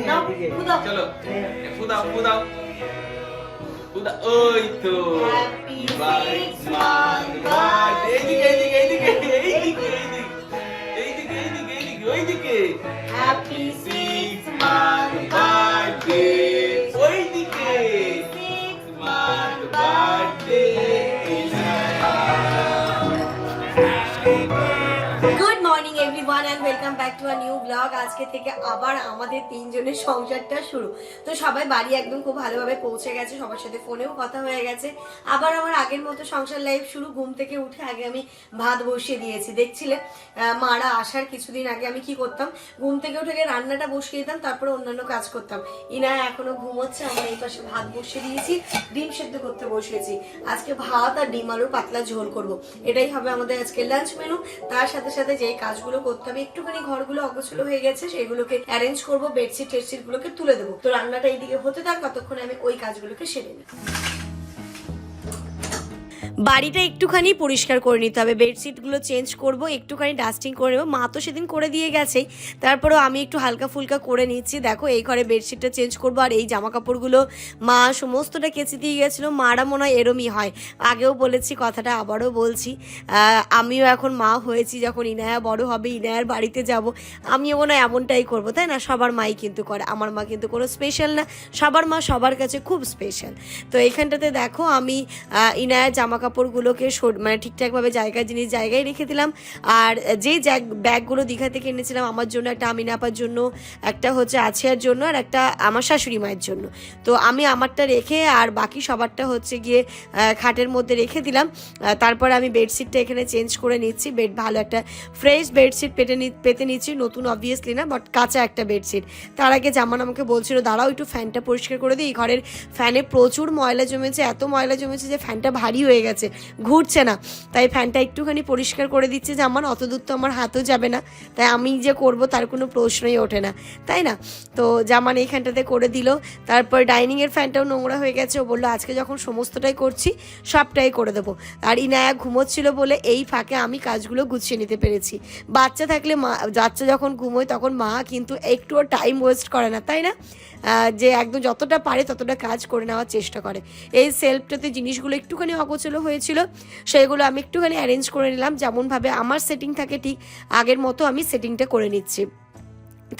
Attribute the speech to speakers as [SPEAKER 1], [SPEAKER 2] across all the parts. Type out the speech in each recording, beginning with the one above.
[SPEAKER 1] নাও ফু দাও
[SPEAKER 2] চলো ফু দাও ফু দাও ফু দাও ওই তো
[SPEAKER 1] Happy
[SPEAKER 2] by
[SPEAKER 1] 6th month
[SPEAKER 2] birthday এইদিকে এইদিকে এইদিকে ওইদিকে
[SPEAKER 1] Happy 6th month
[SPEAKER 2] birthday
[SPEAKER 1] birthday
[SPEAKER 2] ওইদিকে
[SPEAKER 1] 6th
[SPEAKER 2] month
[SPEAKER 1] month
[SPEAKER 2] birthday
[SPEAKER 1] good morning everyone and welcome back to a new blog. আজকে থেকে আবার আমাদের তিনজনের সংসারটা শুরু। তো সবাই বাড়ি একদম খুব ভালোভাবে পৌঁছে গেছে, সবার সাথে ফোনেও কথা হয়ে গেছে। আবার আমার আগের মতো সংসার লাইফ শুরু। ঘুম থেকে উঠে আগে আমি ভাত বসিয়ে দিয়েছি। দেখছিলে মারা আসার কিছুদিন আগে আমি কি করতাম, ঘুম থেকে উঠে গিয়ে রান্নাটা বসিয়ে দিতাম, তারপরে অন্যান্য কাজ করতাম। ইনায়া এখনো ঘুমোচ্ছে, আমার এই পাশে ভাত বসিয়ে দিয়েছি, ডিম সেদ্ধ করতে বসিয়েছি। আজকে ভাত আর ডিম আলুর পাতলা ঝোল করব, এটাই হবে আমাদের আজকে লাঞ্চ মেনু। তার সাথে সাথে যে কাজগুলো করতে হবে, একটুখানি ঘরগুলো অগোছালো হয়ে গেছে, সেগুলোকে অ্যারেঞ্জ করবো, বেডশিট টেডশিট গুলোকে তুলে দেবো। তো রান্নাটা এইদিকে হতে থাক, ততক্ষণে আমি ওই কাজগুলোকে সেরে নিই। বাড়িটা একটুখানি পরিষ্কার করে নিতে হবে, বেডশিটগুলো চেঞ্জ করব, একটুখানি ডাস্টিং করে নেবো। মা তো সেদিন করে দিয়ে গেছেই, তারপরেও আমি একটু হালকা ফুলকা করে নিচ্ছি। দেখো এই ঘরে বেডশিটটা চেঞ্জ করবো, আর এই জামা কাপড়গুলো মা সমস্তটা কেচে দিয়ে গেছিলো। মারা মনে হয় এরমই হয়, আগেও বলেছি কথাটা, আবারও বলছি। আমিও এখন মা হয়েছি, যখন ইনায়া বড় হবে, ইনায়ার বাড়িতে যাব, আমিও মনে হয় এমনটাই করবো, তাই না? সবার মাই কিন্তু করে, আমার মা কিন্তু কোনো স্পেশাল না, সবার মা সবার কাছে খুব স্পেশাল। তো এইখানটাতে দেখো আমি ইনায়ার জামা কাপড়গুলোকে মানে ঠিকঠাকভাবে জিনিস জায়গায় রেখে দিলাম। আর যে ব্যাগগুলো দীঘা থেকে এনেছিলাম আমার জন্য, একটা আমিনা আপার জন্য, একটা হচ্ছে আছিয়ার জন্য, আর একটা আমার শাশুড়ি মায়ের জন্য। তো আমি আমারটা রেখে আর বাকি সবারটা হচ্ছে গিয়ে খাটের মধ্যে রেখে দিলাম। তারপরে আমি বেডশিটটা এখানে চেঞ্জ করে নিচ্ছি। ভালো একটা ফ্রেশ বেডশিট পেতে নিচ্ছি, নতুন অবভিয়াসলি না, বাট কাঁচা একটা বেডশিট। তার আগে জামান আমাকে বলছিল দাঁড়াও একটু ফ্যানটা পরিষ্কার করে দিই, ঘরের ফ্যানে প্রচুর ময়লা জমেছে, এত ময়লা জমেছে যে ফ্যানটা ভারী হয়ে গেছে, ঘুরছে না। তাই ফ্যানটা একটুখানি পরিষ্কার করে দিচ্ছে, যে আমার অত দূর তো আমার হাতও যাবে না, তাই আমি যে করব তার কোনো প্রশ্নই ওঠে না, তাই না? তো জামান এইখানটাতে করে দিল। তারপর ডাইনিংয়ের ফ্যানটাও নোংরা হয়ে গেছে, ও বললো আজকে যখন সমস্তটাই করছি সবটাই করে দেবো। আর ইনায়া ঘুমোচ্ছিল বলে এই ফাঁকে আমি কাজগুলো গুছিয়ে নিতে পেরেছি। বাচ্চা থাকলে বাচ্চা যখন ঘুমোয় তখন মা কিন্তু একটুও টাইম ওয়েস্ট করে না, তাই না? যে একদম যতটা পারে ততটা কাজ করে নেওয়ার চেষ্টা করে। এই সেলফটাতে জিনিসগুলো একটুখানি অগোছালো হয়েছিল, সেগুলো আমি একটুখানি অ্যারেঞ্জ করে নিলাম, যেমনভাবে আমার সেটিং থাকে ঠিক আগের মতো আমি সেটিংটা করে নিচ্ছি।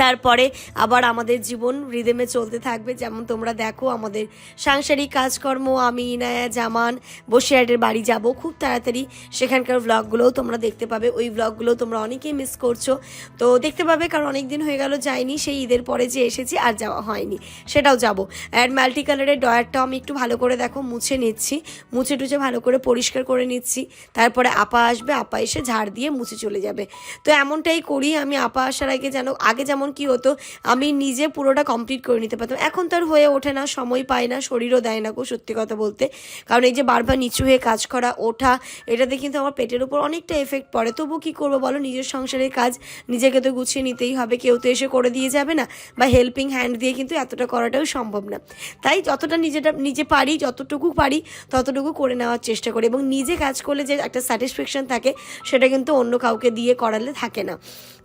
[SPEAKER 1] তারপরে আবার আমাদের জীবন রিদেমে চলতে থাকবে। যেমন তোমরা দেখো আমাদের সাংসারিক কাজকর্ম, আমি ইনায়া জামান বসিরহাটের বাড়ি যাব খুব তাড়াতাড়ি, সেখানকার ভ্লগগুলোও তোমরা দেখতে পাবে। ওই ভ্লগগুলো তোমরা অনেকেই মিস করছো, তো দেখতে পাবে, কারণ অনেক দিন হয়ে গেল যাইনি, সেই ঈদের পরে যে এসেছি আর যাওয়া হয়নি, সেটাও যাব। আর মাল্টি কালারের ডয়ারটাও আমি একটু ভালো করে দেখো মুছে নিচ্ছি, মুছে টুছে ভালো করে পরিষ্কার করে নিচ্ছি। তারপরে আপা আসবে, আপা এসে ঝাড় দিয়ে মুছে চলে যাবে। তো এমনটাই করি আমি। আপা আসার আগে আগে যেমন কি হতো, আমি নিজে পুরোটা কমপ্লিট করে নিতে পারতাম, এখন তার হয়ে ওঠে না, সময় পায় না, শরীরও দেয় না গো, সত্যি কথা বলতে। কারণ এই যে বারবার নিচু হয়ে কাজ করা ওঠা, এটাতে কিন্তু আমার পেটের উপর অনেকটা এফেক্ট পড়ে। তবু কি করবো বলো, নিজের সংসারের কাজ নিজেকে তো গুছিয়ে নিতেই হবে, কেউ তো এসে করে দিয়ে যাবে না, বা হেল্পিং হ্যান্ড দিয়ে কিন্তু এতটা করাটাও সম্ভব না। তাই যতটা নিজে পারি, যতটুকু পারি ততটুকু করে নেওয়ার চেষ্টা করি, এবং নিজে কাজ করলে যে একটা স্যাটিসফ্যাকশন থাকে, সেটা কিন্তু অন্য কাউকে দিয়ে করালে থাকে না।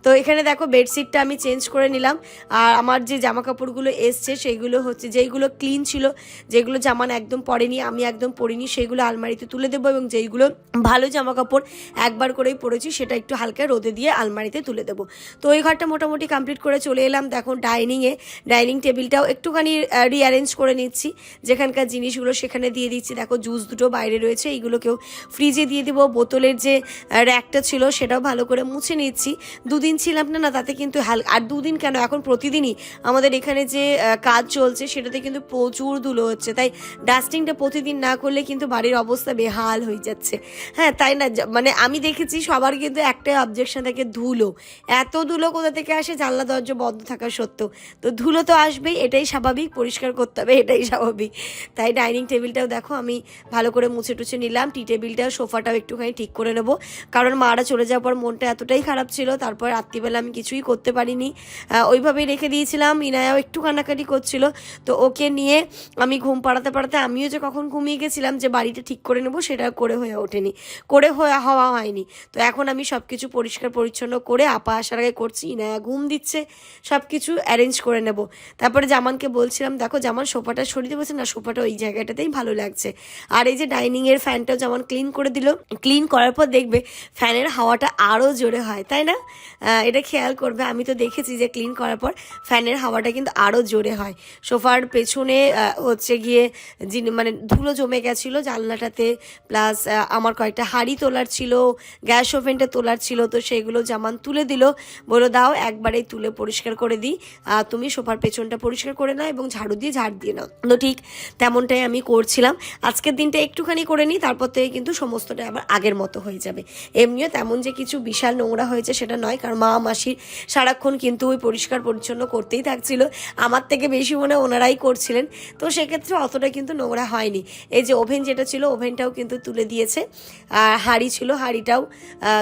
[SPEAKER 1] তো এখানে দেখো বেডশিটটা আমি চেঞ্জ করে নিলাম। আর আমার যে জামা কাপড়গুলো এসছে সেইগুলো হচ্ছে, যেইগুলো ক্লিন ছিল, যেগুলো জামান একদম পরেনি, আমি একদম পরিনি, সেইগুলো আলমারিতে তুলে দেবো, এবং যেইগুলো ভালো জামা কাপড় একবার করেই পরেছি সেটা একটু হালকা রোদে দিয়ে আলমারিতে তুলে দেবো। তো ওই ঘরটা মোটামুটি কমপ্লিট করে চলে এলাম। দেখো ডাইনিং টেবিলটাও একটুখানি রিঅ্যারেঞ্জ করে নিচ্ছি, যেখানকার জিনিসগুলো সেখানে দিয়ে দিচ্ছি। দেখো জুস দুটো বাইরে রয়েছে, এইগুলোকেও ফ্রিজে দিয়ে দেবো। বোতলের যে র্যাকটা ছিল সেটাও ভালো করে মুছে নিচ্ছি। দুদিন ছিলাম না, তাতে কিন্তু আর দুদিন কেন, এখন প্রতিদিনই আমাদের এখানে যে কাজ চলছে সেটাতে কিন্তু প্রচুর ধুলো হচ্ছে, তাই ডাস্টিংটা প্রতিদিন না করলে কিন্তু বাড়ির অবস্থা বেহাল হয়ে যাচ্ছে। হ্যাঁ, তাই না? মানে আমি দেখেছি সবার কিন্তু একটাই অবজেকশন থাকে, ধুলো। এত ধুলো কোথা থেকে আসে, জানলা দরজা বন্ধ থাকা সত্ত্বেও? তো ধুলো তো আসবেই, এটাই স্বাভাবিক, পরিষ্কার করতে হবে, এটাই স্বাভাবিক। তাই ডাইনিং টেবিলটাও দেখো আমি ভালো করে মুছে টুছে নিলাম, টি টেবিলটাও, সোফাটাও একটুখানি ঠিক করে নেবো, কারণ মারা চলে যাওয়ার পর মনটা এতটাই খারাপ ছিল, তারপর রাত্রিবেলা আমি কিছুই করতে পারিনি। ওইভাবেই রেখে দিয়েছিলাম। ইনায়াও একটু কান্নাকাটি করছিল, তো ওকে নিয়ে আমি ঘুম পাড়াতে পাড়াতে আমিও যে কখন ঘুমিয়ে গেছিলাম যে বাড়িটা ঠিক করে নেবো, সেটা করে হয়ে ওঠেনি, হওয়া হয়নি। তো এখন আমি সব কিছু পরিষ্কার পরিচ্ছন্ন করে আপা আসার আগে করছি, ইনায়া ঘুম দিচ্ছে, সব কিছু অ্যারেঞ্জ করে নেব। তারপরে জামানকে বলছিলাম, দেখো জামান সোফাটা সরিয়ে বলছে না, সোফাটা ওই জায়গাটাতেই ভালো লাগছে। আর এই যে ডাইনিংয়ের ফ্যানটাও যেমন ক্লিন করে দিল, ক্লিন করার পর দেখবে ফ্যানের হাওয়াটা আরও জোরে হয়, তাই না? এটা খেয়াল করবে, আমি তো দেখেছি যে ক্লিন করার পর ফ্যানের হাওয়াটা কিন্তু আরও জোরে হয়। সোফার পেছনে হচ্ছে গিয়ে মানে ধুলো জমে গেছিলো জানলাটাতে, প্লাস আমার কয়েকটা হাঁড়ি তোলার ছিল, গ্যাস ওভেনটা তোলার ছিল, তো সেইগুলো জামান তুলে দিল, বলো দাও একবারেই তুলে পরিষ্কার করে দিই, তুমি সোফার পেছনটা পরিষ্কার করে নাও এবং ঝাড়ু দিয়ে ঝাড় দিয়ে নাও। তো ঠিক তেমনটাই আমি করছিলাম। আজকের দিনটা একটুখানি করে নিই, তারপর থেকে কিন্তু সমস্তটা আবার আগের মতো হয়ে যাবে। এমনিও তেমন যে কিছু বিশাল নোংরা হয়েছে সেটা নয়, কারণ মা মাসি সারাক্ষণ কিন্তু ওই পরিষ্কার পরিচ্ছন্ন করতেই থাকছিল, আমার থেকে বেশি মনে ওনারাই করছিলেন, তো সেক্ষেত্রে অতটা কিন্তু নোংরা হয়নি। এই যে ওভেন যেটা ছিল ওভেনটাও কিন্তু তুলে দিয়েছে, আর হাঁড়ি ছিল হাঁড়িটাও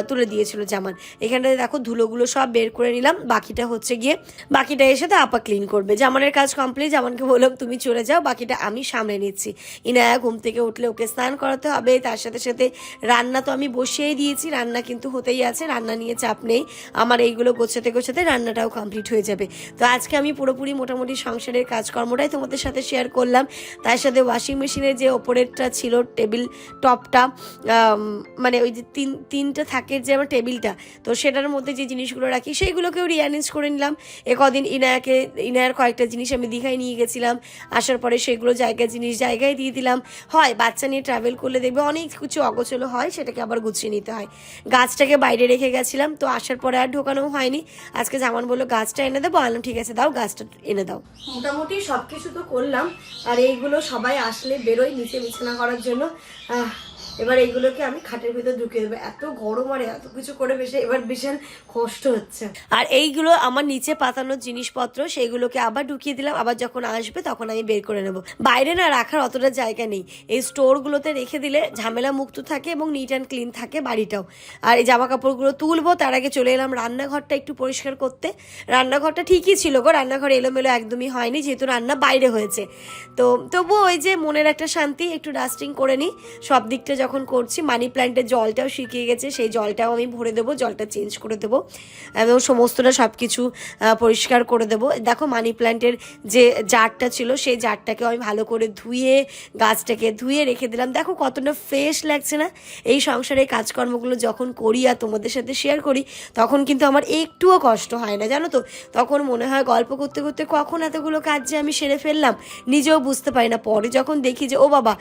[SPEAKER 1] তুলে দিয়েছিল জামান। এখানটাতে দেখো ধুলোগুলো সব বের করে নিলাম, বাকিটা এসে তো আপা ক্লিন করবে। জামানের কাজ কমপ্লিট, জামানকে বললাম তুমি চলে যাও, বাকিটা আমি সামলে নিচ্ছি। ইনায়া ঘুম থেকে উঠলে ওকে স্নান করাতে হবে, তার সাথে সাথে রান্না তো আমি বসিয়েই দিয়েছি, রান্না কিন্তু হতেই আছে, রান্না নিয়ে চাপ নেই আমার, এইগুলো গোছাতে রান্নাটাও কমপ্লিট হয়ে যাবে। তো আজকে আমি পুরোপুরি মোটামুটি সংসারের কাজকর্মটাই তোমাদের সাথে শেয়ার করলাম, তার সাথে ওয়াশিং মেশিনের যে ওপরেরটা ছিল টেবিল টপটা, মানে ওই যে তিনটা থাকের যে আমার টেবিলটা, তো সেটার মধ্যে যে জিনিসগুলো রাখি সেইগুলোকেও রিঅ্যারেঞ্জ করে নিলাম। কদিন ইনায়ার কয়েকটা জিনিস আমি দীঘায় নিয়ে গেছিলাম, আসার পরে সেগুলো জায়গায় দিয়ে দিলাম। হয় বাচ্চা নিয়ে ট্রাভেল করলে দেখবে অনেক কিছু অগোছলো হয়, সেটাকে আবার গুছিয়ে নিতে হয়। গাছটাকে বাইরে রেখে গেছিলাম, তো আসার পরে আর ঢোকানো হয়নি। আজকে জামান বললো গাছটা এনে দেবো, আনলাম ঠিক আছে দাও গাছটা এনে দাও। মোটামুটি সব কিছু তো করলাম, আর এইগুলো সবাই আসলে বেরোয় নিচে বিছানা করার জন্য। এবার এইগুলোকে আমি খাটের ভিতর ঢুকিয়ে দেবো, এত গরম আর এত কিছু করে এবার বিশাল কষ্ট হচ্ছে। আর এইগুলো আমার নিচে পাতানোর জিনিসপত্র, সেইগুলোকে আবার ঢুকিয়ে দিলাম, আবার যখন আসবে তখন আমি বের করে নেব। বাইরে না রাখার অতটা জায়গা নেই, এই স্টোরগুলোতে রেখে দিলে ঝামেলা মুক্ত থাকে এবং নিট অ্যান্ড ক্লিন থাকে বাড়িটাও। আর এই জামা কাপড়গুলো তুলবো, তার আগে চলে এলাম রান্নাঘরটা একটু পরিষ্কার করতে। রান্নাঘরটা ঠিকই ছিল গো, রান্নাঘর এলোমেলো একদমই হয়নি, যেহেতু রান্না বাইরে হয়েছে। তো তবুও ওই যে মনের একটা শান্তি, একটু ডাস্টিং করে নিই সব দিকটা যখন করছি। মানি প্ল্যান্টের জলটাও শুকিয়ে গেছে, সেই জলটাও আমি ভরে দেবো, জলটা চেঞ্জ করে দেবো এবং সমস্তটা সব কিছু পরিষ্কার করে দেবো। দেখো মানি প্ল্যান্টের যে জারটা ছিল সেই জারটাকেও আমি ভালো করে ধুয়ে গাছটাকে ধুয়ে রেখে দিলাম। দেখো কতটা ফ্রেশ লাগছে না? এই সংসারের কাজকর্মগুলো যখন করি আর তোমাদের সাথে শেয়ার করি তখন কিন্তু আমার একটুও কষ্ট হয় না, জানো তো। তখন মনে হয় গল্প করতে করতে কখন এতগুলো কাজ যে আমি সেরে ফেললাম নিজেও বুঝতে পারি না। পরে যখন দেখি যে ও বাবা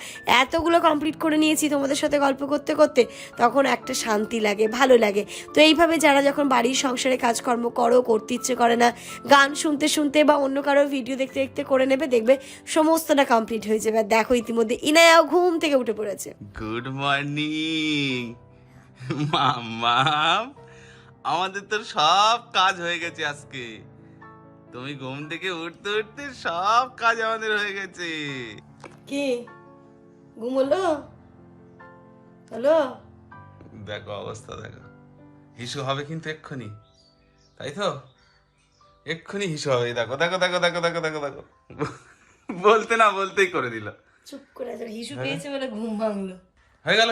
[SPEAKER 1] এতগুলো কমপ্লিট করে নিয়েছি তোমাদের সাথে গল্প করতে করতে, তখন একটা শান্তি লাগে, ভালো লাগে। তো এইভাবে যারা যখন বাড়ির সংসারে কাজকর্ম করতে ইচ্ছে করে না, গান শুনতে শুনতে বা অন্য কারো ভিডিও দেখতে দেখতে করে নেবে, দেখবে সমস্তটা কমপ্লিট হয়ে যাবে। আর দেখো ইতিমধ্যে ইনায়াও ঘুম থেকে উঠে পড়েছে।
[SPEAKER 2] গুড মর্নিং মাম্মাম, আমাদের তো সব কাজ হয়ে গেছে আজকে। তুমি ঘুম থেকে উঠতে উঠতে সব কাজ আমাদের হয়ে গেছে।
[SPEAKER 1] কি ঘুম হলো? হলো?
[SPEAKER 2] দেখো অবস্থা দেখো, হিসু হবে কিন্তু এক্ষুনি, তাই তো? এক্ষুনি হিসু হবে। দেখো দেখো দেখো দেখো দেখো দেখো দেখো, বলতে না বলতেই করে দিল।
[SPEAKER 1] চুপ করে আছে, হিসু পেয়েছে বলে ঘুম ভাঙলো।
[SPEAKER 2] হয়ে গেল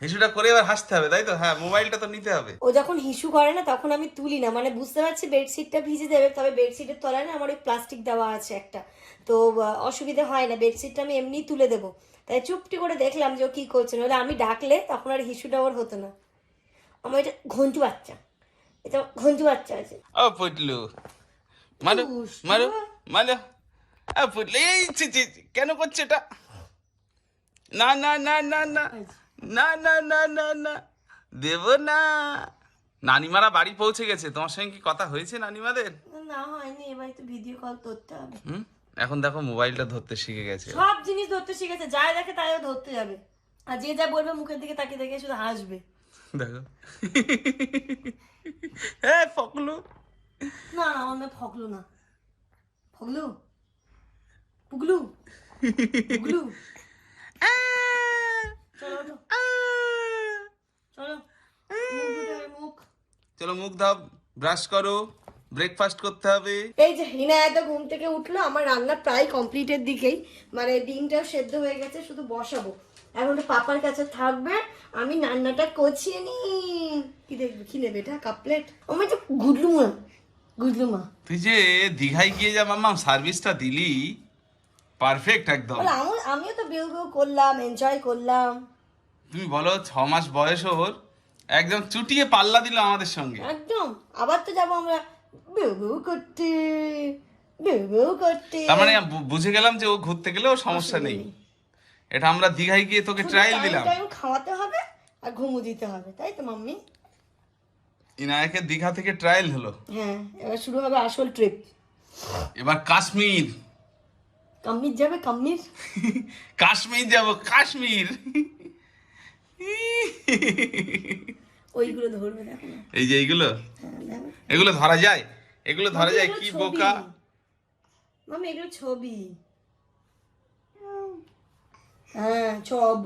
[SPEAKER 2] হিসুটা করে এবার হাসতে হবে, তাই তো? হ্যাঁ, মোবাইলটা তো নিতে হবে।
[SPEAKER 1] ও যখন হিসু করে না তখন আমি তুলি না, মানে বুঝতে পারছি বেডশিটটা ভিজে যাবে, তবে বেডশিটের তলায় না আমার ওই প্লাস্টিক দেওয়া আছে একটা, তো অসুবিধা হয় না, বেডশিটটা আমি এমনি তুলে দেবো। তাই চুপটি করে দেখলাম যে ও কি করছে, নাহলে আমি ডাকলে তখন আর হিসুটা ওর হতো না। আমার এটা ঘন্টু বাচ্চা, এটা ঘন্টু বাচ্চা আছে।
[SPEAKER 2] ও পুটলু, মারো মারো মারো। ও পুটলু, এই ছি ছি ছি, কেন করছে এটা? না না না না না না না না না না, দেব না। নানিমারা বাড়ি পৌঁছে গেছে, তোমার সঙ্গে কি কথা হয়েছে নানিমাদের?
[SPEAKER 1] না হয়নি, এবার তো ভিডিও কল করতে হবে।
[SPEAKER 2] এখন দেখো মোবাইলটা ধরতে শিখে গেছে,
[SPEAKER 1] সব জিনিস ধরতে শিখেছে, যাই দেখে তাইও ধরতে যাবে, আর যে যা বলবে মুখের দিকে তাকিয়ে দেখে শুধু হাসবে।
[SPEAKER 2] দেখো হ্যাঁ ফকলু।
[SPEAKER 1] না না আমার মেয়ে ফকলু না, ফগলু পুগলু পুগলু। চলো ওঠো, চলো মুখ ধুতে হবে, মুখ।
[SPEAKER 2] চলো মুখ দাও, ব্রাশ করো, ব্রেকফাস্ট করতে হবে।
[SPEAKER 1] এই যে হিনায়াত ঘুম থেকে উঠলো, আমার রান্না প্রায় কমপ্লিটের দিকেই, মানে ডিমটাও সেদ্ধ হয়ে গেছে, শুধু বসাবো। এখন তো পাপার কাছে থাকবে, আমি রান্নাটা কচিয়ে নি। কি দেখবি, কি নেবে এটা? কাপলেট? আমার যে গুডলুমা, গুডলুমা।
[SPEAKER 2] তুই যে দীঘায় গিয়ে যা মাম্মা সার্ভিসটা দিলি, পারফেক্ট একদম।
[SPEAKER 1] আমিও তো বিউ বিউ করলাম, এনজয় করলাম।
[SPEAKER 2] তুমি বলো 6 মাস বয়স ওর, একদম চুটিয়ে পাল্লা দিল আমাদের সঙ্গে
[SPEAKER 1] একদম। আবার তো যাবো আমরা বিউ বিউ করতে, বিউ বিউ করতে।
[SPEAKER 2] তার মানে বুঝে গেলাম যে ও ঘুরতে গেলেও সমস্যা নেই। এটা আমরা দীঘায় গিয়ে তোকে ট্রায়াল দিলাম।
[SPEAKER 1] টাইম খাওয়াতে হবে আর ঘুমু দিতে হবে, তাই তো মাম্মি?
[SPEAKER 2] ইনায়াকে দীঘা থেকে ট্রায়াল হলো।
[SPEAKER 1] হ্যাঁ, এবার শুরু হবে আসল ট্রিপ।
[SPEAKER 2] এবার কাশ্মীর।
[SPEAKER 1] কাম্মির যাবে, কাম্মির।
[SPEAKER 2] কাশ্মীর যাব, কাশ্মীর।
[SPEAKER 1] ওইগুলো ধরবে, দেখো না।
[SPEAKER 2] এই যে এইগুলো,
[SPEAKER 1] হ্যাঁ, দেখো।
[SPEAKER 2] এগুলো ধরা যায়, এগুলো ধরা যায়?
[SPEAKER 1] এগুলো
[SPEAKER 2] কি
[SPEAKER 1] ছবি।
[SPEAKER 2] বোকা।
[SPEAKER 1] মাম্মি এগুলো ছবি। হ্যাঁ, ছব।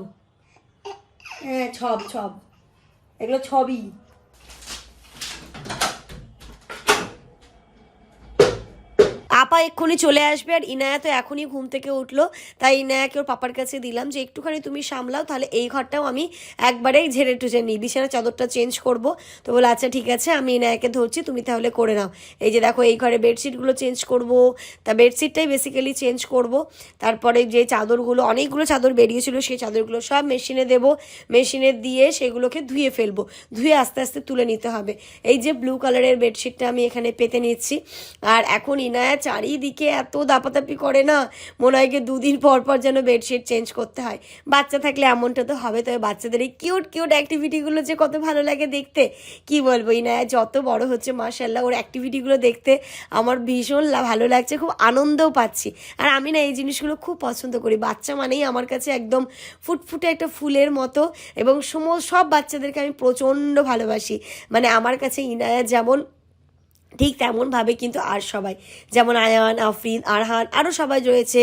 [SPEAKER 1] হ্যাঁ, ছব ছব, এগুলো ছবি। আপা এক্ষুনি চলে আসবে, আর ইনায়া তো এখনই ঘুম থেকে উঠলো, তাই ইনায়াকে ওর পাপার কাছে দিলাম যে একটুখানি তুমি সামলাও, তাহলে এই ঘরটাও আমি একবারেই ঝেড়ে টুঝে নিই, বিছানা চাদরটা চেঞ্জ করব। তো বলে আচ্ছা ঠিক আছে, আমি ইনায়াকে ধরছি, তুমি তাহলে করে নাও। এই যে দেখো, এই ঘরে বেডশিটগুলো চেঞ্জ করব, তা বেডশিটটাই বেসিক্যালি চেঞ্জ করব। তারপরে যে চাদরগুলো, অনেকগুলো চাদর বেরিয়েছিল, সেই চাদরগুলো সব মেশিনে দেব, মেশিনে দিয়ে সেগুলোকে ধুয়ে ফেলবো, ধুয়ে আস্তে আস্তে তুলে নিতে হবে। এই যে ব্লু কালারের বেডশিটটা আমি এখানে পেতে নিচ্ছি। আর এখন ইনায়া চারিদিকে এত দাপাদাপি করে না, মনে হয় কি 2 দিন পর পর যেন বেডশিট চেঞ্জ করতে হয়। বাচ্চা থাকলে এমনটা তো হবে, তবে বাচ্চাদের এই কিউট কিউট অ্যাক্টিভিটিগুলো যে কত ভালো লাগে দেখতে, কি বলবো। ইনায়া যত বড় হচ্ছে মাশাআল্লাহ, ওর অ্যাক্টিভিটিগুলো দেখতে আমার ভীষণ ভালো লাগছে, খুব আনন্দও পাচ্ছি। আর আমি না এই জিনিসগুলো খুব পছন্দ করি। বাচ্চা মানেই আমার কাছে একদম ফুটফুটে একটা ফুলের মতো, এবং সব বাচ্চাদেরকে আমি প্রচণ্ড ভালোবাসি। মানে আমার কাছে ইনায়া যেমন, ঠিক তেমনভাবে কিন্তু আর সবাই, যেমন আয়ান, আফরিন, আরহান, আরও সবাই রয়েছে,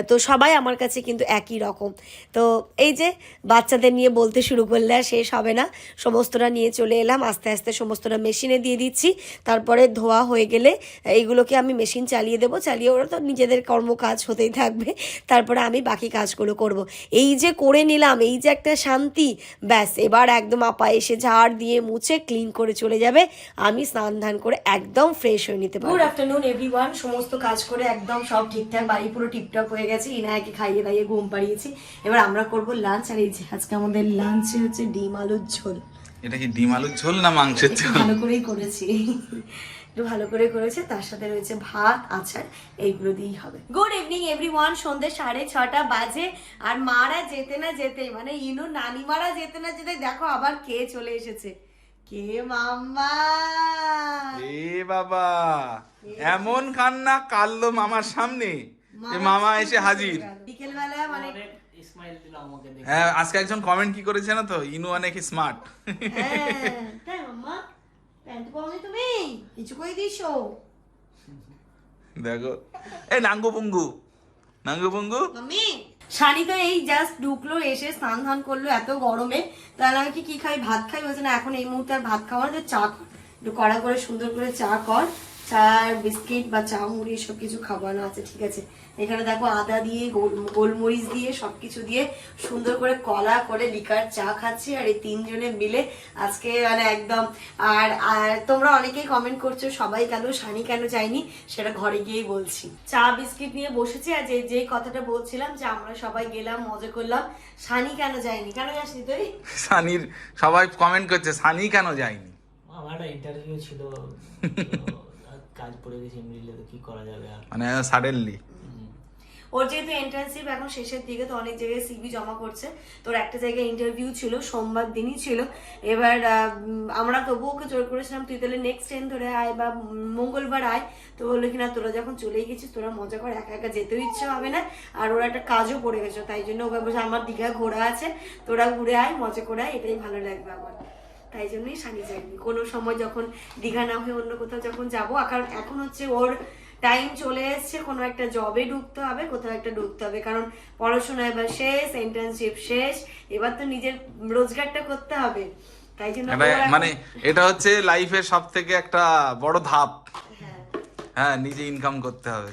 [SPEAKER 1] তো সবাই আমার কাছে কিন্তু একই রকম। তো এই যে বাচ্চাদের নিয়ে বলতে শুরু করলে আর শেষ হবে না, সমস্তটা নিয়ে চলে এলাম, আস্তে আস্তে সমস্তটা মেশিনে দিয়ে দিচ্ছি। তারপরে ধোয়া হয়ে গেলে এইগুলোকে আমি মেশিন চালিয়ে দেবো, চালিয়ে ওরা তো নিজেদের কর্মকাজ হতেই থাকবে, তারপরে আমি বাকি কাজগুলো করব। এই যে করে নিলাম, এই যে একটা শান্তি, ব্যাস এবার একদম আপা এসে ঝাড় দিয়ে মুছে ক্লিন করে চলে যাবে, আমি স্নান ধান করে একদম ফ্রেশ হয়ে নিতে পারবো। Good afternoon everyone. সমস্ত কাজ করে একদম সব ঠিকঠাক, বাড়ি পুরো টিপটপ হয়ে গেছে, ইনায়াকে খাইয়ে দাইয়ে ঘুম পাড়িয়েছি। এবার আমরা করব লাঞ্চ, আর এই যে আজকে আমাদের লাঞ্চে হচ্ছে ডিম আলুর ঝোল।
[SPEAKER 2] এটা কি ডিম আলুর ঝোল না মাংসের ঝোল?
[SPEAKER 1] ভালো করেই করেছি, একটু ভালো করে করেছে, তার সাথে রয়েছে ভাত, আচার, এইগুলো দিয়েই হবে। Good evening everyone. সন্ধ্যে 6:30 বাজে, আর মারা যেতে না যেতে, মানে ইনু নানিমারা যেতে না যেতে দেখো আবার কে চলে এসেছে। কে? মাম্মা।
[SPEAKER 2] এ বাবা, এমন কান্না কাঁদলো মামার সামনে, যে মামা এসে হাজির।
[SPEAKER 1] বিকেলবেলা মানে
[SPEAKER 3] স্মাইল দিল আমাকে দেখে।
[SPEAKER 2] হ্যাঁ, আজকে একজন কমেন্ট কি করেছে না তো, ইনু অনেক স্মার্ট।
[SPEAKER 1] তাই মাম্মা, প্যান্ট পরনি তুমি, কিছু করে দিছো?
[SPEAKER 2] দেখো, এই নাঙ্গু পুঙ্গু, নাঙ্গু পুঙ্গু।
[SPEAKER 1] মাম্মি, শানি তো এই জাস্ট ঢুকলো, এসে স্নান ধান করলো এত গরমে, তাহলে আমি কি খাই? ভাত খাই। বলছে না, এখন এই মুহূর্তে আর ভাত খাওয়ার, তো চা কর, একটু কড়া করে সুন্দর করে চা কর, চা আর বিস্কিট বা চা মুড়ি এসব কিছু খাওয়ানো আছে, ঠিক আছে। এখানে দেখো আদা দিয়ে, গোলমরিচ দিয়ে, সবকিছু দিয়ে সুন্দর করে কলা করে লিকার চা খাচ্ছি, আর এই 3 জনে মিলে আজকে মানে একদম। আর তোমরা অনেকেই কমেন্ট করছো সবাই কেন, শানি কেন যায়নি, সেটা ঘরে গিয়েই বলছি। চা বিস্কিট নিয়ে বসেছি, আর যেই কথাটা বলছিলাম যে আমরা সবাই গেলাম, মজা করলাম, শানি কেন যায়নি? কেন যাসনি তুই?
[SPEAKER 2] সানির সবাই কমেন্ট করছে সানি কেন যায়নি।
[SPEAKER 3] আমার একটা ইন্টারভিউ ছিল, কাজ পড়ে গেছে মিলে, তো কি করা যাবে আর।
[SPEAKER 2] মানে সাডেনলি
[SPEAKER 1] ওর যেহেতু এন্ট্রান্সশিপ এখন শেষের দিকে, তো অনেক জায়গায় সিভি জমা করছে, তোর একটা জায়গায় ইন্টারভিউ ছিল, সোমবার দিনই ছিল। এবার আমরা তবুও ওকে জোর করেছিলাম তুই তাহলে নেক্সট ট্রেন ধরে আয় বা মঙ্গলবার আয়, তো বললো কিনা তোরা যখন চলেই গেছিস তোরা মজা কর, একা একা যেতেও ইচ্ছা হবে না, আর ওরা একটা কাজও পড়ে গেছে, তাই জন্য ওকে বলছে আমার দীঘা ঘোরা আছে, তোরা ঘুরে আয়, মজা করে আয়, এটাই ভালো লাগবে আমার। তাই জন্যই শানি যায়নি। কোনো সময় যখন দীঘা না হয়ে অন্য কোথাও যখন যাবো, কারণ এখন হচ্ছে ওর টাইম চলে এসছে, কোনো একটা জবে ঢুকতে হবে, কোথাও একটা ঢুকতে হবে, কারণ পড়াশোনা এবার শেষ, ইন্টার্নশিপ শেষ, এবার তো নিজের রোজগারটা করতে হবে, তাই জন্য
[SPEAKER 2] মানে এটা হচ্ছে লাইফের সব থেকে একটা বড় ধাপ। হ্যাঁ, নিজে ইনকাম করতে হবে।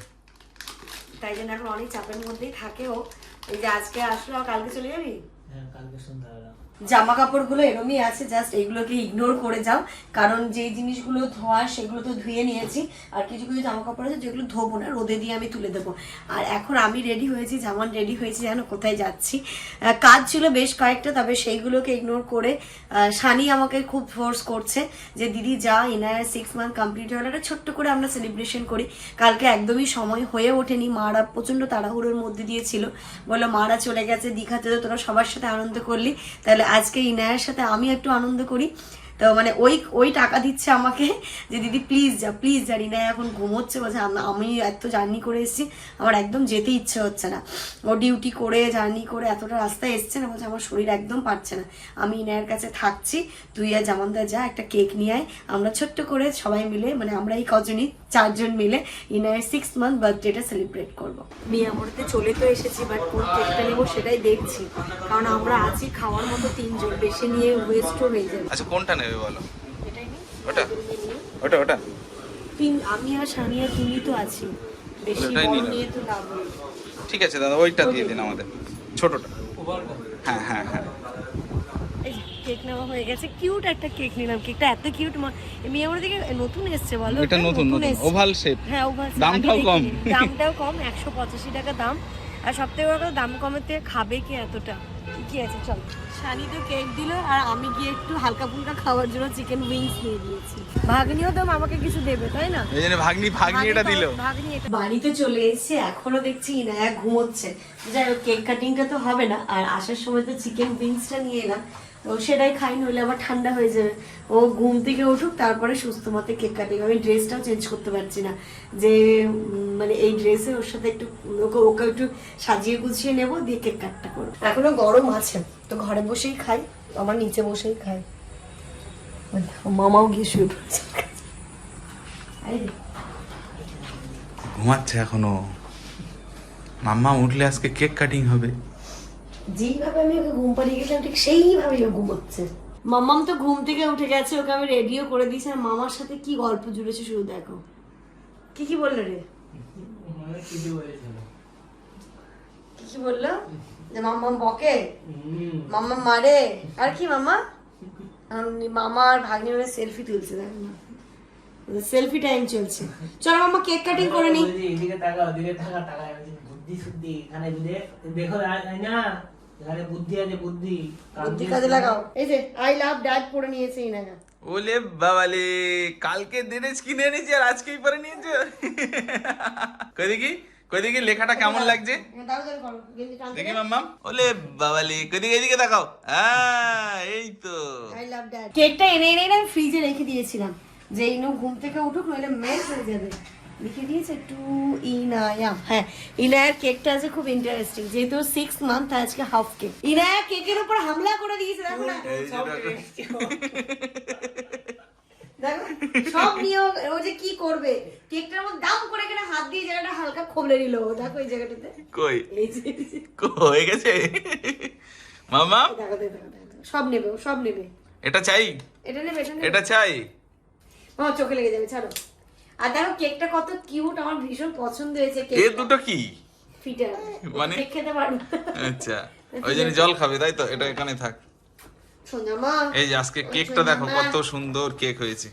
[SPEAKER 1] তাই জন্য এখন অনেক চাপের মধ্যেই থাকে ও। এই যে আজকে আসলো, আর কালকে চলে যাবি।
[SPEAKER 3] হ্যাঁ, কালকে সন্ধ্যাবেলা।
[SPEAKER 1] জামা কাপড়গুলো এরমই আছে, জাস্ট এইগুলোকে ইগনোর করে যাও, কারণ যেই জিনিসগুলো ধোয়া সেগুলো তো ধুয়ে নিয়েছি, আর কিছু কিছু জামা কাপড় আছে যেগুলো ধোবো না, রোদে দিয়ে আমি তুলে দেবো। আর এখন আমি রেডি হয়েছি, যেমন রেডি হয়েছি জানো কোথায় যাচ্ছি। কাজ ছিল বেশ কয়েকটা, তবে সেইগুলোকে ইগনোর করে সানি আমাকে খুব ফোর্স করছে যে দিদি যা, ইনার 6 মান্থ কমপ্লিট হলো, একটা ছোট্ট করে আমরা সেলিব্রেশন করি। কালকে একদমই সময় হয়ে ওঠেনি, মারা প্রচন্ড তাড়াহুড়োর মধ্যে দিয়েছিল, বললো মারা চলে গেছে দীঘাতে, তো তোরা সবার সাথে আনন্দ করলি, তাহলে আজকে ইনায়ের সাথে আমি একটু আনন্দ করি। তো মানে ওই টাকা দিচ্ছে আমাকে যে দিদি প্লিজ যা। রিনায় এখন ঘুমোচ্ছে, বলছে আমি এত জার্নি করে এসেছি, আমার একদম যেতে ইচ্ছে হচ্ছে না। ও ডিউটি করে জার্নি করে এতটা রাস্তায় এসছে না, বলছে আমার শরীর একদম পারছে না, আমি ইনায়ের কাছে থাকছি, তুই আর জামানদা যা, একটা কেক নিয়ে আয়, আমরা ছোট্ট করে সবাই মিলে, মানে আমরা এই কজনই 4 জন মিলে ইনায়ের 6 মান্থ বার্থডেটা সেলিব্রেট করবো। মিয়ামোড়তে চলে তো এসেছি, বাট কোন কেকটা নেবো সেটাই দেখছি, কারণ আমরা আছি খাওয়ার মতো 3 জন, বেশি নিয়ে ওয়েস্টও হয়ে যাবে।
[SPEAKER 2] আচ্ছা, কোনটা নেবে বলো?
[SPEAKER 1] এটাই নিই।
[SPEAKER 2] ওটা ওটা ওটা
[SPEAKER 1] আমি আর সানিয়া তুমি তো আছি, বেশি
[SPEAKER 2] ওটাই
[SPEAKER 1] বড়
[SPEAKER 2] নিলাম।
[SPEAKER 1] নিয়ে তো লাভ নেই।
[SPEAKER 2] ঠিক আছে দাদা, ওইটা দিয়ে দিন আমাদের, ছোটটা।
[SPEAKER 3] ওভারটা।
[SPEAKER 2] হ্যাঁ হ্যাঁ হ্যাঁ।
[SPEAKER 1] এই কেক নেওয়া হয়ে গেছে, কিউট একটা কেক নিলাম, কেকটা এত কিউট। মিয়ামোড় থেকে নতুন এসছে বলো,
[SPEAKER 2] এটা নতুন
[SPEAKER 1] এসছে।
[SPEAKER 2] Oval shape.
[SPEAKER 1] হ্যাঁ ওভাল।
[SPEAKER 2] দামটাও কম।
[SPEAKER 1] দামটাও কম, 185 টাকা দাম। আর সব থেকে বড় কথা, দাম কমের থেকে খাবে কি এতটা, কি আছে চল। সানি তো কেক দিল, আর আমি গিয়ে একটু হালকা ফুলকা খাওয়ার জন্য চিকেন উইংস নিয়ে দিয়েছি। ভাগ্নিও তো আমাকে কিছু দেবে তাই না,
[SPEAKER 2] এই জন্য ভাগ্নি এটা দিল।
[SPEAKER 1] বাড়িতে চলে এসেছি, এখনো দেখছি ইনায়া ঘুমোচ্ছে। যাই হোক, কেক কাটিংটা তো হবে না, আর আসার সময় তো চিকেন উইংসটা নিয়ে এলাম, তো সেটাই খাই, নইলে আবার ঠান্ডা হয়ে যাবে। ও ঘুম থেকে উঠুক, তারপরে সুস্থ মতে কেক কাটিং। আমি ড্রেসটাও চেঞ্জ করতে পারছি না, যে মানে এই ড্রেসে ওর সাথে একটু ওকে একটু সাজিয়ে গুছিয়ে নেবো, দিয়ে কেক কাটটা করবো। এখনো গরম আছে, তো ঘরে বসেই খাই, আমার নিচে বসেই খাই। মামাও গিয়ে শুয়ে পড়েছে।
[SPEAKER 2] ঘুমাচ্ছে এখনো। মাম্মা উঠলে আজকে কেক কাটিং হবে।
[SPEAKER 1] যেইভাবে আমি ওকে ঘুম পাড়িয়ে গেছিলাম, ঠিক সেইভাবেই ও ঘুমোচ্ছে। মাম্মাম তো ঘুম থেকে উঠে গেছে, ওকে আমি রেডিও করে দিয়েছি, আর মামার সাথে কি গল্প জুড়েছে শুধু দেখো। কি বললো রে?
[SPEAKER 3] কিছু বলেছিল।
[SPEAKER 1] কি বললো? যে মাম্মাম বকে, মাম্মা মারে, আর কি মামা? মামা আর ভাগ্নি ওরা সেলফি তুলছে, দেখো না, সেলফি টাইম চলছে। চলো মামা কেক কাটিং করে নি।
[SPEAKER 3] এদিকে টাকা ওদিকে টাকা টাকা, বুদ্ধি শুদ্ধি এখানে দেখো না, এখানে বুদ্ধি আছে, বুদ্ধি
[SPEAKER 1] কাজে লাগাও। এই যে আই লাভ ড্যাড পড়ে নিয়েছে ইনায়া।
[SPEAKER 2] ওলে বাবালে, কালকে ড্রেস কিনে এনেছি আর আজকেই পরে নিয়েছো। কই দেখি লেখাটা কেমন লাগছে দেখি মাম্মা। ওলে বাবালে, এদিকে তাকাও। হ্যাঁ, এই তো।
[SPEAKER 1] I love dad. কেকটা এনে আমি ফ্রিজে রেখে দিয়েছিলাম, যে ইনু ঘুম থেকে উঠুক, নইলে মেস হয়ে যাবে। লিখে দিয়েছে টু ইনায়া। হ্যাঁ, ইনায়ার কেকটা আছে খুব ইন্টারেস্টিং, যেহেতু 6 মান্থ, আজকে হাফ কেক। ইনায়া কেকের উপর হামলা করে দিয়েছে, দেখো না। দেখো সব নিয়ে ও যে কি করবে, কেকটার মধ্যে দাম করে এখানে হাত দিয়ে জায়গাটা হালকা খবলে নিল। দেখো এই জায়গাটাতে
[SPEAKER 2] কই
[SPEAKER 1] এই যে
[SPEAKER 2] হয়ে গেছে মামা।
[SPEAKER 1] দেখো দেখো সব নেবে, ও সব নেবে।
[SPEAKER 2] এটা চাই,
[SPEAKER 1] এটা নেবে,
[SPEAKER 2] এটা চাই।
[SPEAKER 1] ও চোখে লেগে যাবে, ছাড়ো। আর দেখো কেকটা কত কিউট, আমার ভীষণ পছন্দ হয়েছে।
[SPEAKER 2] এ
[SPEAKER 1] কেক
[SPEAKER 2] দুটো কি
[SPEAKER 1] ফিটার,
[SPEAKER 2] মানে
[SPEAKER 1] কেক খেতে পারবো।
[SPEAKER 2] আচ্ছা, ওই জন্য জল খাবে তাই তো, এটা এখানে থাক।
[SPEAKER 1] সোনা মা,
[SPEAKER 2] এই যে আজকে কেকটা দেখো কত সুন্দর কেক হয়েছে,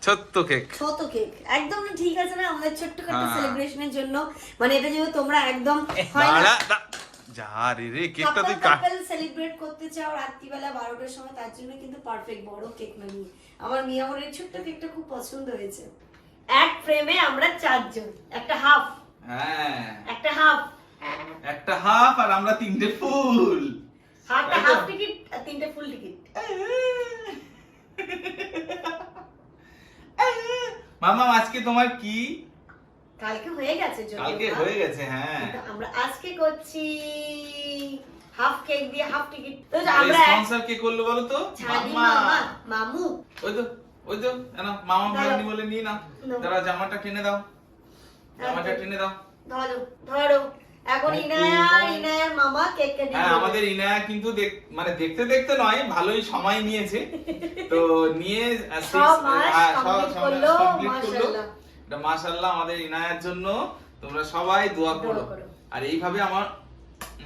[SPEAKER 2] ছোট্ট কেক।
[SPEAKER 1] ছোট কেক একদম না, ঠিক আছে না, আমাদের ছোট্ট একটা সেলিব্রেশনের জন্য। মানে এটা যেহেতু তোমরা একদম হয় না
[SPEAKER 2] যা রে কেকটা তুই কাট।
[SPEAKER 1] কাপল সেলিব্রেট করতে চাও রাত্রিবেলা 12টার সময়, তার জন্য কিন্তু পারফেক্ট বড় কেক না নিয়ে। আমার মিয়ামোরের ছোট্ট কেকটা খুব পছন্দ হয়েছে। এক ফ্রেমে আমরা 4 জন, একটা হাফ।
[SPEAKER 2] হ্যাঁ,
[SPEAKER 1] একটা হাফ,
[SPEAKER 2] একটা হাফ, আর আমরা 3টে ফুল।
[SPEAKER 1] হাফটা হাফ টিকিট আর 3টে ফুল টিকিট।
[SPEAKER 2] মামা আজকে তোমার কি?
[SPEAKER 1] কালকে হয়ে গেছে,
[SPEAKER 2] কালকে হয়ে গেছে। হ্যাঁ,
[SPEAKER 1] আমরা আজকে করছি হাফ কেক দিয়ে হাফ টিকিট। তো আমরা
[SPEAKER 2] স্পন্সর কে করলো বলো তো?
[SPEAKER 1] মামা, মামু।
[SPEAKER 2] ওই তো না, মামা ভাগ্নি বলে নি না। তারা জামাটা টেনে দাও, জামাটা টেনে দাও।
[SPEAKER 1] ধরো এখন ইনায়ার মামা কেক কেটে।
[SPEAKER 2] হ্যাঁ, আমাদের ইনায়া কিন্তু মানে দেখতে দেখতে নয়, ভালোই সময় নিয়েছে। তো নিয়ে
[SPEAKER 1] সব মাস কমপ্লিট করলো, মাশাআল্লাহ।
[SPEAKER 2] এটা মাশাআল্লাহ আমাদের ইনায়ার জন্য। তোমরা সবাই দোয়া করো, আর এইভাবে আমার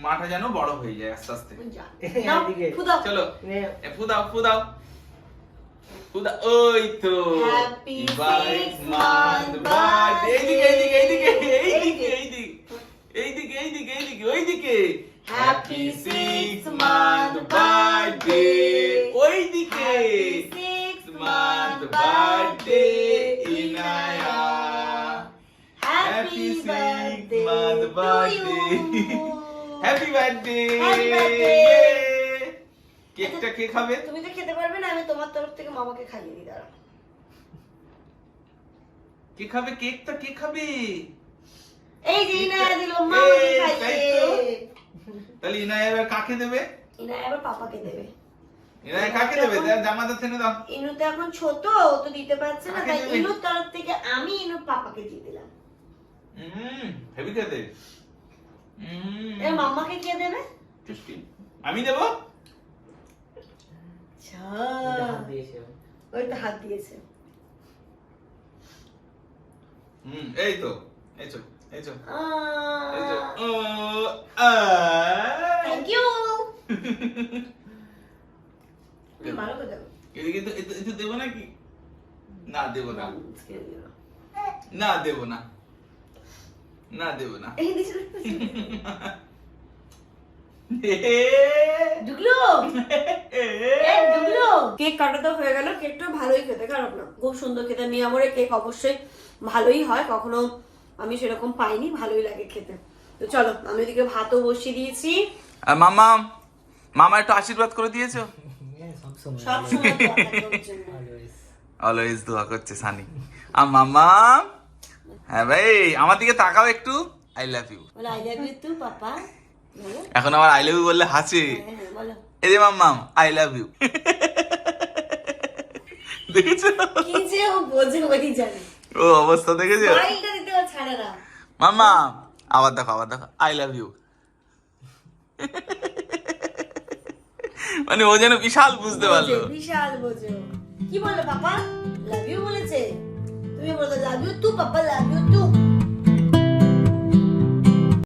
[SPEAKER 2] মাটা যেন বড় হয়ে যায় আস্তে আস্তে।
[SPEAKER 1] নাও,
[SPEAKER 3] এদিকে।
[SPEAKER 1] ফুদাও।
[SPEAKER 2] চলো ফুদাও ফুদাও ফুদা। ওই তো
[SPEAKER 1] Happy
[SPEAKER 2] Ibarak
[SPEAKER 1] 6th
[SPEAKER 2] month
[SPEAKER 1] month
[SPEAKER 2] birthday। এইদিকে এইদিকে এইদিকে এইদিকে
[SPEAKER 1] এইদিকে।
[SPEAKER 2] এইদিকে এইদিকে এইদিকে ওইদিকে।
[SPEAKER 1] Happy 6th month birthday।
[SPEAKER 2] ওইদিকে
[SPEAKER 1] Happy 6th month
[SPEAKER 2] birthday
[SPEAKER 1] birthday,
[SPEAKER 2] Inaya.
[SPEAKER 1] Happy birthday
[SPEAKER 2] month
[SPEAKER 1] to
[SPEAKER 2] birthday।
[SPEAKER 1] you।
[SPEAKER 2] Happy birthday.
[SPEAKER 1] Happy birthday।
[SPEAKER 2] কেকটা কে খাবে?
[SPEAKER 1] তুমি তো খেতে পারবে না, আমি তোমার তরফ থেকে মামাকে খাইয়ে দিই। দাঁড়াও,
[SPEAKER 2] কে খাবে কেকটা? কে খাবে?
[SPEAKER 1] এই যে ইনায়া দিল মামাকে
[SPEAKER 2] এই, তাই
[SPEAKER 1] খাইয়ে।
[SPEAKER 2] তো। তাহলে ইনায়া এবার কাকে দেবে?
[SPEAKER 1] ইনায়া আবার পাপাকে দেবে।
[SPEAKER 2] ইনায়া কাকে দেবে? জামাটা টেনে দাও।
[SPEAKER 1] ইনু তো এখন ছোট, ও তো দিতে পারছে না,
[SPEAKER 2] কাকে
[SPEAKER 1] তাই
[SPEAKER 2] দেবে?
[SPEAKER 1] ইনুর তরফ থেকে আমি ইনুর পাপাকে দিয়ে দিলাম।
[SPEAKER 2] হেভি খেতে।
[SPEAKER 1] এর মাম্মাকে কে দেবে?
[SPEAKER 2] টেস্টি। আমি দেবো?
[SPEAKER 1] আচ্ছা,
[SPEAKER 3] হাত দিয়েছে ও।
[SPEAKER 1] ওই তো হাত দিয়েছে।
[SPEAKER 2] এই তো এই তো এই তো এই তো।
[SPEAKER 1] Thank you. ভালো করে দেবো।
[SPEAKER 2] এদিকে তো একটু দেবো নাকি? না দেবো না, না দেবো না, না দেবো না।
[SPEAKER 1] এই দিছে। ঢুকলো? এই ঢুকলো? কেক কাটা তো হয়ে গেল। কেকটা ভালোই খেতে, খারাপ না, খুব সুন্দর খেতে। মিয়ামরের কেক অবশ্যই ভালোই হয়, কখনো আমি সেরকম পাইনি, ভালোই লাগে খেতে। তো চলো, আমি ওদিকে ভাতও বসিয়ে দিয়েছি।
[SPEAKER 2] আর মামা, মামা একটু আশীর্বাদ করে দিয়েছো?
[SPEAKER 3] সব সময়
[SPEAKER 1] সব সময় দোয়া থাকে ওর জন্য।
[SPEAKER 3] অলওয়েজ।
[SPEAKER 2] অলওয়েজ দোয়া করছে সানি। আর মামা, হ্যাঁ ভাই আমার দিকে তাকাও একটু। I love you.
[SPEAKER 1] বলো I love you too papa. বলো।
[SPEAKER 2] এখন আমার আই লাভ ইউ বললে হাসে।
[SPEAKER 1] হ্যাঁ, হ্যাঁ, বলো।
[SPEAKER 2] এই যে মাম্মাম, আই লাভ ইউ। দেখেছো
[SPEAKER 1] কি যে ও বোঝে ওই জানে।
[SPEAKER 2] ও অবস্থা দেখেছো?
[SPEAKER 1] স্মাইলটা দিতে ও ছাড়ে না।
[SPEAKER 2] মাম্মা আবার দেখো, আবার দেখো, আই লাভ ইউ। মানে ও যেন বিশাল বুঝতে পারলো।
[SPEAKER 1] বোঝে, বিশাল বোঝে ও। কি বললো পাপা? লাভ ইউ বলেছে? তুমি বলো love you too papa, love you two.